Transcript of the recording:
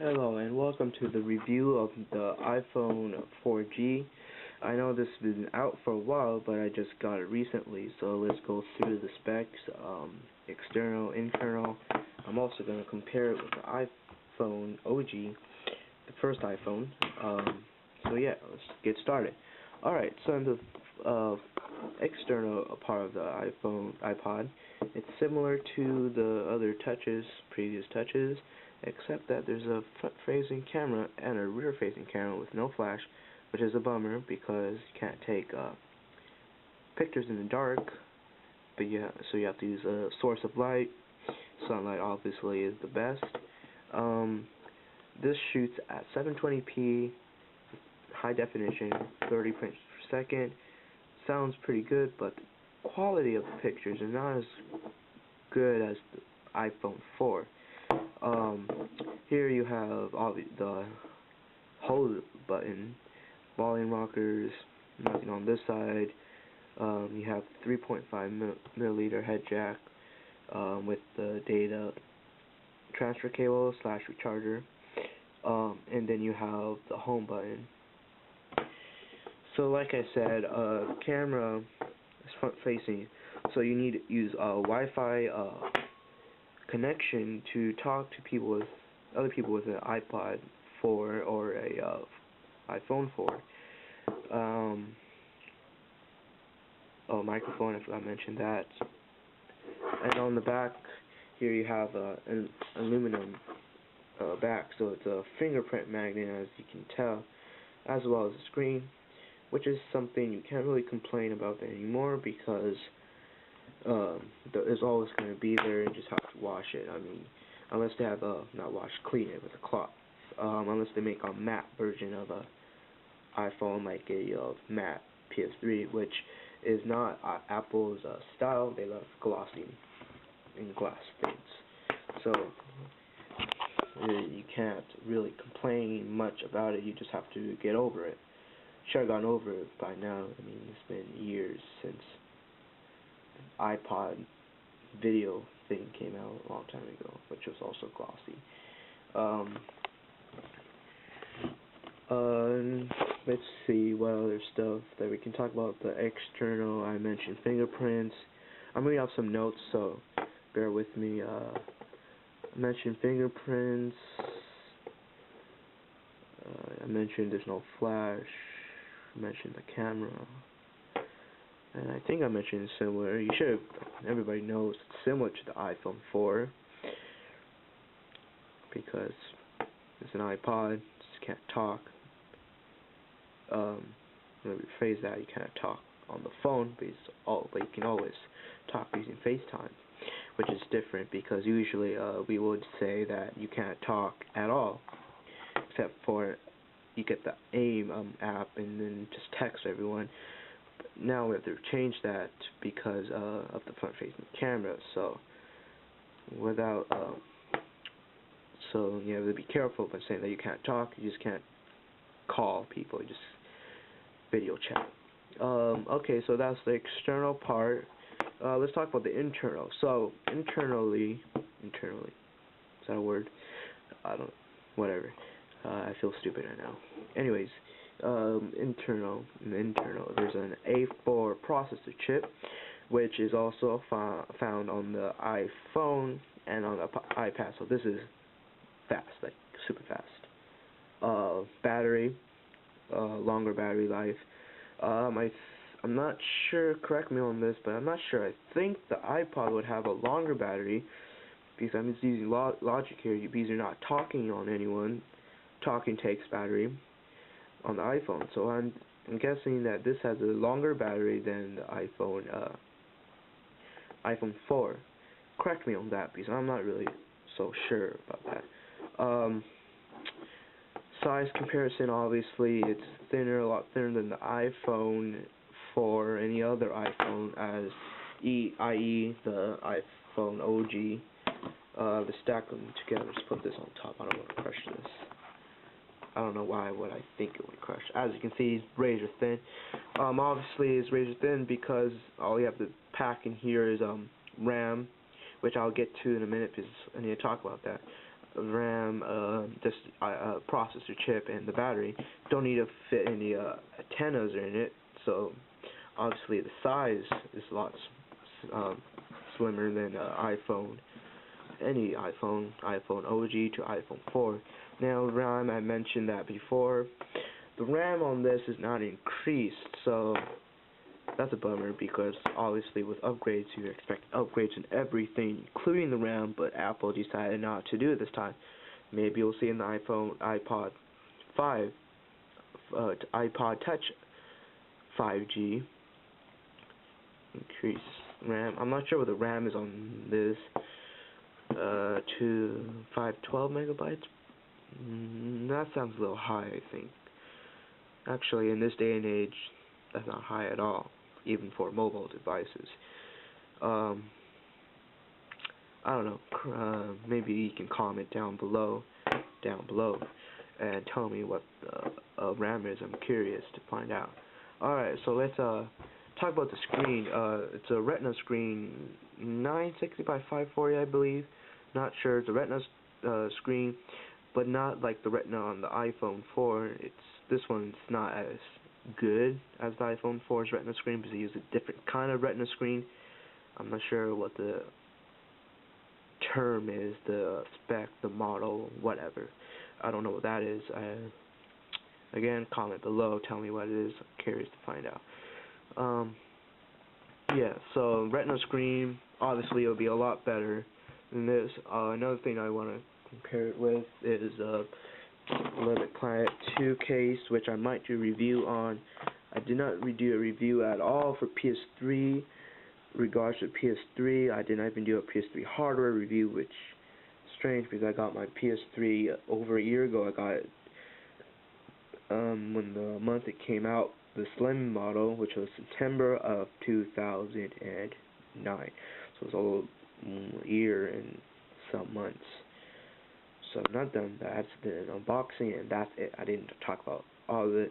Hello and welcome to the review of the iPhone 4G. I know this has been out for a while, but I just got it recently, so let's go through the specs, external, internal. I'm also going to compare it with the iPhone OG, the first iPhone. So yeah, let's get started. Alright, so in the external part of the iPod, it's similar to the other previous touches, except that there's a front-facing camera and a rear-facing camera with no flash, which is a bummer because you can't take pictures in the dark. But so you have to use a source of light. Sunlight obviously is the best. This shoots at 720p, high definition, 30 frames per second. Sounds pretty good, but the quality of the pictures is not as good as the iPhone 4. Here you have all the hold button, volume rockers, nothing on this side. You have 3.5 milliliter head jack with the data transfer cable / recharger, and then you have the home button. So like I said, camera is front facing, so you need to use a Wi-Fi connection to talk to other people with an iPod 4 or a iPhone 4. Microphone, I forgot to mention that. And on the back here you have an aluminum back, so it's a fingerprint magnet, as you can tell, as well as a screen, which is something you can't really complain about anymore because it's always going to be there. You just have to wash it. I mean, unless they have clean it with a cloth. Unless they make a matte version of a iPhone, like a matte PS3, which is not Apple's style. They love glossy and glass things. So you can't really complain much about it. You just have to get over it. Should have gone over it by now. I mean, it's been years since iPod video thing came out a long time ago, which was also glossy. Let's see what other stuff that we can talk about. The external, I mentioned fingerprints. I'm reading off some notes, so bear with me. I mentioned fingerprints. I mentioned there's no flash. I mentioned the camera. And I think I mentioned similar. Everybody knows it's similar to the iPhone 4 because it's an iPod. You just can't talk. Let me rephrase that. You can't talk on the phone, but you can always talk using FaceTime, which is different because usually we would say that you can't talk at all, except for you get the AIM app and then just text everyone. Now we have to change that because of the front-facing camera. So so you have to be careful by saying that you can't talk. You just can't call people. You just video chat. Okay, so that's the external part. Let's talk about the internal. So internally, is that a word? Whatever. I feel stupid right now. Anyways, internal, there's an A4 processor chip, which is also found on the iPhone and on the iPad. So this is fast, like super fast. Battery, longer battery life. I'm not sure, correct me on this, but I'm not sure. I think the iPod would have a longer battery because I'm just using logic here, because you're not talking on anyone. Talking takes battery on the iPhone, so I'm guessing that this has a longer battery than the iPhone 4. Correct me on that because I'm not really so sure about that. Size comparison, obviously it's a lot thinner than the iPhone 4, any other iPhone, i.e. the iPhone OG. To stack them together, let's put this on top. I don't want to crush this. I don't know why would I think it would crush. As you can see, it's razor thin. Obviously it's razor thin because all you have to pack in here is RAM, which I'll get to in a minute because I need to talk about that. RAM, just processor chip, and the battery don't need to fit any antennas in it. So obviously the size is a lot slimmer than iPhone. Any iPhone OG to iPhone 4. Now RAM, I mentioned that before. The RAM on this is not increased, so that's a bummer because obviously with upgrades you expect upgrades in everything, including the RAM, but Apple decided not to do it this time. Maybe you'll see in the iPod 5, iPod Touch 5G increase RAM. I'm not sure what the RAM is on this. To 512 megabytes. That sounds a little high, I think. Actually, in this day and age, that's not high at all, even for mobile devices. I don't know. Maybe you can comment down below, and tell me what the RAM is. I'm curious to find out. Alright, so let's talk about the screen. It's a Retina screen, 960 by 540, I believe. Not sure. It's a Retina screen, but not like the Retina on the iPhone 4. This one's not as good as the iPhone 4's Retina screen because they use a different kind of Retina screen. I'm not sure what the term is, the spec, the model, whatever. I don't know what that is. Again, comment below. Tell me what it is. I'm curious to find out. Yeah, so Retina screen, obviously it'll be a lot better than this. Another thing I want to compare it with is Limit Planet 2 case, which I might do a review on. I did not do a review at all for PS3. Regards to PS3, I did not even do a PS3 hardware review, which is strange because I got my PS3 over a year ago. I got it when the month it came out, the Slim model, which was September of 2009. So it was a year and some months. So I've not done that. That's the unboxing, and that's it. I didn't talk about all of it.